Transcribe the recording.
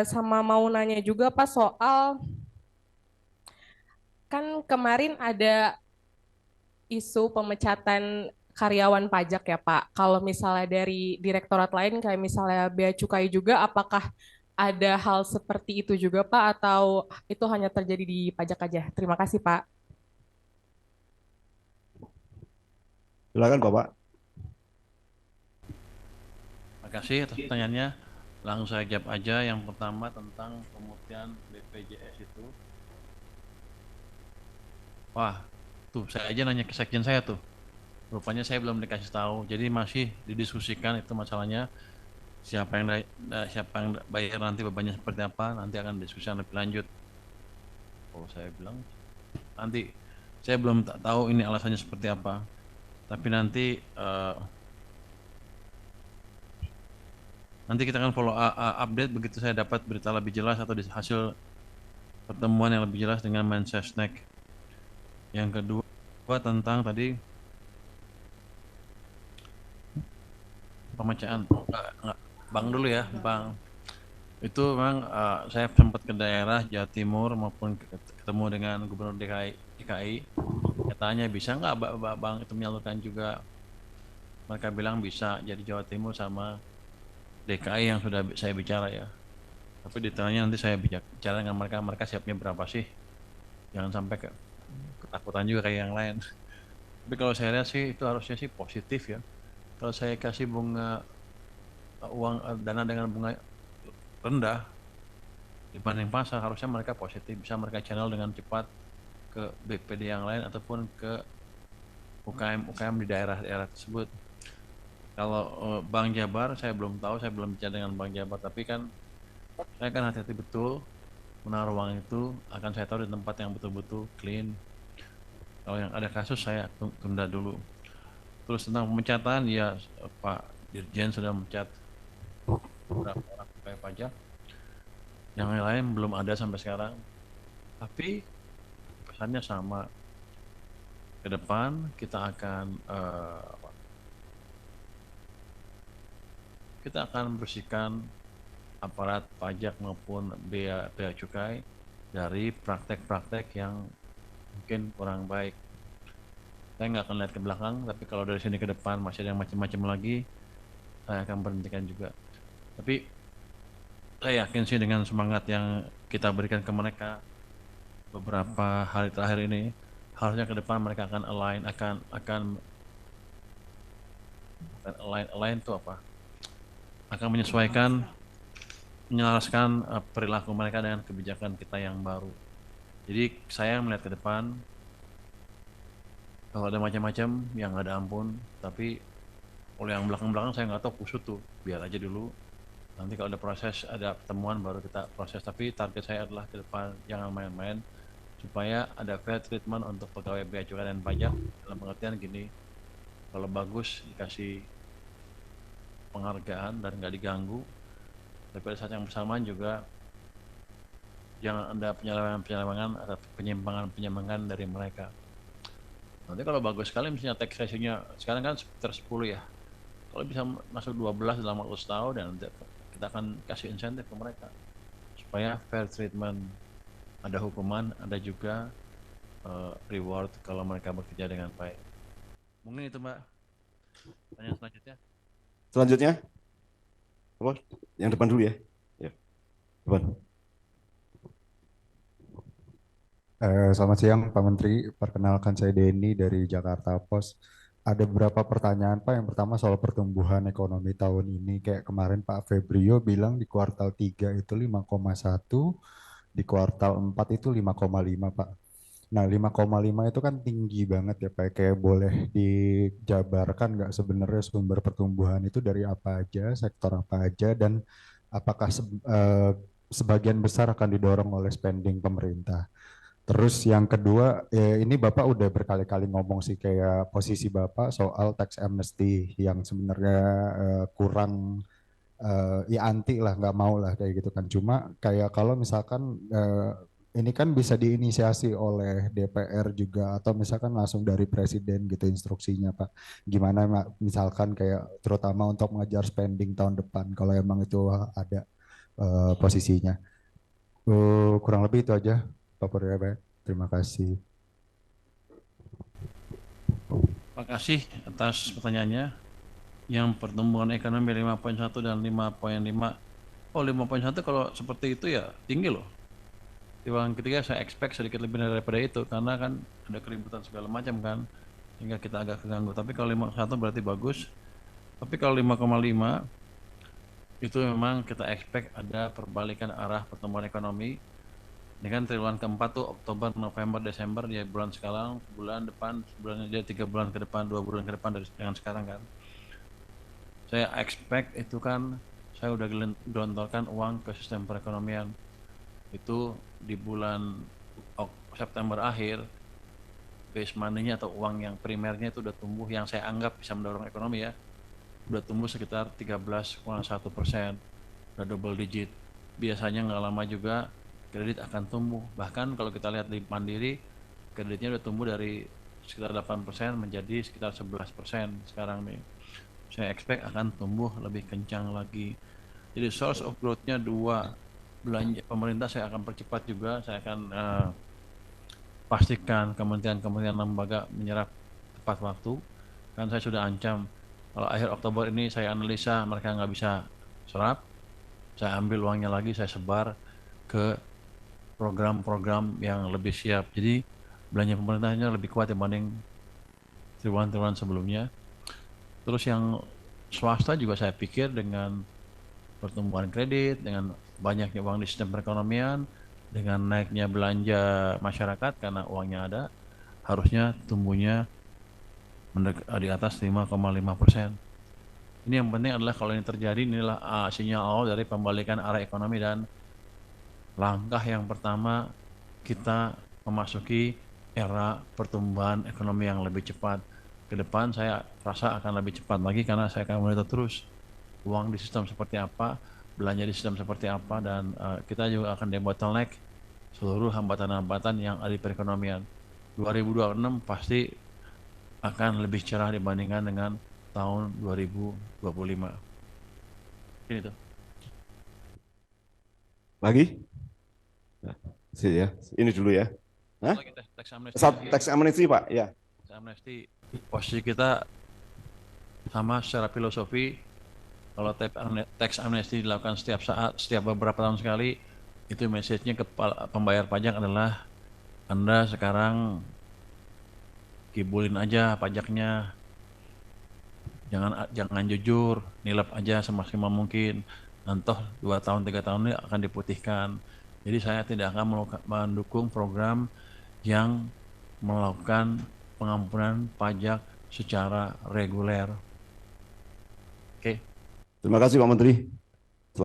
Sama mau nanya juga Pak soal kan kemarin ada isu pemecatan karyawan pajak ya Pak. Kalau misalnya dari direktorat lain kayak misalnya Bea Cukai juga, apakah ada hal seperti itu juga Pak atau itu hanya terjadi di pajak aja? Terima kasih Pak. Silakan Bapak. Makasih atas pertanyaannya. Langsung saya jawab aja. Yang pertama tentang pemutihan BPJS itu. Wah, tuh saya aja nanya ke sekjen saya tuh. Rupanya saya belum dikasih tahu. Jadi masih didiskusikan itu masalahnya. Siapa yang bayar nanti bebannya seperti apa, nanti akan diskusikan lebih lanjut. Oh, saya bilang nanti saya belum tahu ini alasannya seperti apa. Tapi nanti kita akan follow update begitu saya dapat berita lebih jelas atau hasil pertemuan yang lebih jelas dengan Mensesnek. Yang kedua tentang tadi pemecahan. Enggak. Bang dulu ya, Bang. Itu memang saya sempat ke daerah Jawa Timur maupun ketemu dengan Gubernur DKI. Katanya bisa nggak Bang itu menyalurkan juga. Mereka bilang bisa. Jadi Jawa Timur sama DKI yang sudah saya bicara ya. Tapi detailnya nanti saya bicara dengan mereka. Mereka siapnya berapa sih? Jangan sampai ketakutan juga kayak yang lain. Tapi kalau saya lihat sih itu harusnya sih positif ya. Kalau saya kasih bunga uang dana dengan bunga rendah dibanding pasar, harusnya mereka positif, bisa mereka channel dengan cepat ke BPD yang lain ataupun ke UKM di daerah-daerah tersebut. Kalau Bank Jabar saya belum tahu, saya belum bicara dengan Bank Jabar, tapi kan saya kan hati-hati betul menaruh uang itu akan saya taruh di tempat yang betul-betul clean. Kalau yang ada kasus saya tunda dulu. Terus tentang pemecatan ya, Pak Dirjen sudah mencat beberapa orang pegawai pajak, yang lain belum ada sampai sekarang. Tapi pesannya sama, ke depan kita akan bersihkan aparat pajak maupun bea bea cukai dari praktek-praktek yang mungkin kurang baik. Saya nggak akan lihat ke belakang, tapi kalau dari sini ke depan masih ada yang macam-macam lagi, saya akan berhentikan juga. Tapi saya yakin sih dengan semangat yang kita berikan ke mereka beberapa hari terakhir ini, harusnya ke depan mereka akan align itu apa? Akan menyesuaikan, menyelaraskan perilaku mereka dengan kebijakan kita yang baru. Jadi saya melihat ke depan, kalau ada macam-macam yang nggak ada ampun, tapi kalau yang belakang-belakang saya nggak tahu kusut tuh, biar aja dulu. Nanti kalau ada proses, ada pertemuan baru kita proses. Tapi target saya adalah ke depan jangan main-main, supaya ada fair treatment untuk pegawai bea cukai dan pajak dalam pengertian gini, kalau bagus dikasih penghargaan dan nggak diganggu, tapi pada saat yang bersamaan juga jangan ada penyelewengan atau penyimpangan dari mereka. Nanti kalau bagus sekali misalnya tax ratio-nya sekarang kan sekitar 10 ya. Kalau bisa masuk 12 dalam waktu setahun dan nanti kita akan kasih insentif ke mereka supaya fair treatment, ada hukuman, ada juga reward kalau mereka bekerja dengan baik. Mungkin itu Mbak. Tanya selanjutnya. Selanjutnya, apa? Yang depan dulu ya. Ya, depan. Selamat siang Pak Menteri, perkenalkan saya Denny dari Jakarta Post. Ada beberapa pertanyaan Pak. Yang pertama soal pertumbuhan ekonomi tahun ini. Kayak kemarin Pak Febrio bilang di kuartal 3 itu 5,1, di kuartal 4 itu 5,5 Pak. Nah 5,5 itu kan tinggi banget ya Pak. Kayak boleh dijabarkan nggak sebenarnya sumber pertumbuhan itu dari apa aja, sektor apa aja, dan apakah sebagian besar akan didorong oleh spending pemerintah. Terus yang kedua, ini Bapak udah berkali-kali ngomong sih kayak posisi Bapak soal tax amnesty yang sebenarnya kurang, ya anti lah, nggak mau lah kayak gitu kan. Cuma kayak kalau misalkan ini kan bisa diinisiasi oleh DPR juga atau misalkan langsung dari Presiden gitu instruksinya Pak. Gimana misalkan kayak terutama untuk mengejar spending tahun depan kalau emang itu ada. posisinya. Kurang lebih itu aja, Pak Purwabaya. Terima kasih. Terima kasih atas pertanyaannya. Yang pertumbuhan ekonomi 5,1 dan 5,5. Oh, 5,1 kalau seperti itu ya tinggi loh. Di bulan ketiga saya expect sedikit lebih daripada itu karena kan ada keributan segala macam kan, sehingga kita agak keganggu. Tapi kalau 5,1 berarti bagus. Tapi kalau 5,5 itu memang kita expect ada perbalikan arah pertumbuhan ekonomi. Ini kan triwulan keempat tuh Oktober, November, Desember, ya bulan sekarang, bulan depan, bulan dia 3 bulan ke depan, 2 bulan ke depan dari dengan sekarang kan. Saya expect itu kan saya udah gelontorkan uang ke sistem perekonomian. Itu di bulan September akhir base money-nya atau uang yang primernya itu udah tumbuh yang saya anggap bisa mendorong ekonomi ya, udah tumbuh sekitar 13,1%, udah double digit. Biasanya nggak lama juga kredit akan tumbuh. Bahkan kalau kita lihat di Mandiri, kreditnya udah tumbuh dari sekitar 8% menjadi sekitar 11% sekarang nih. Saya expect akan tumbuh lebih kencang lagi. Jadi source of growth-nya dua. Belanja pemerintah saya akan percepat juga, saya akan pastikan kementerian-kementerian lembaga menyerap tepat waktu. Kan saya sudah ancam kalau akhir Oktober ini saya analisa mereka nggak bisa serap, saya ambil uangnya lagi, saya sebar ke program-program yang lebih siap. Jadi belanja pemerintahnya lebih kuat dibanding triwulan-triwulan sebelumnya. Terus yang swasta juga saya pikir dengan pertumbuhan kredit, dengan banyaknya uang di sistem perekonomian, dengan naiknya belanja masyarakat karena uangnya ada, harusnya tumbuhnya di atas 5,5%. Ini yang penting adalah kalau ini terjadi, inilah sinyal awal dari pembalikan arah ekonomi dan langkah yang pertama kita memasuki era pertumbuhan ekonomi yang lebih cepat. Ke depan saya rasa akan lebih cepat lagi karena saya akan monitor terus uang di sistem seperti apa, belanja di sistem seperti apa, dan kita juga akan debottleneck seluruh hambatan-hambatan yang ada di perekonomian. 2026 pasti akan lebih cerah dibandingkan dengan tahun 2025. Ini tuh. Lagi? Ya, ini dulu ya. Hah? Lagi tax amnesty. Tax amnesty Pak, ya. Tax amnesty, posisi kita sama secara filosofi. Kalau tax amnesty dilakukan setiap saat, setiap beberapa tahun sekali, itu message-nya ke pembayar pajak adalah Anda sekarang kibulin aja pajaknya, jangan jujur, nilap aja semaksimal mungkin. Nanti 2 tahun 3 tahun ini akan diputihkan. Jadi saya tidak akan mendukung program yang melakukan pengampunan pajak secara reguler. Oke. Terima kasih Pak Menteri.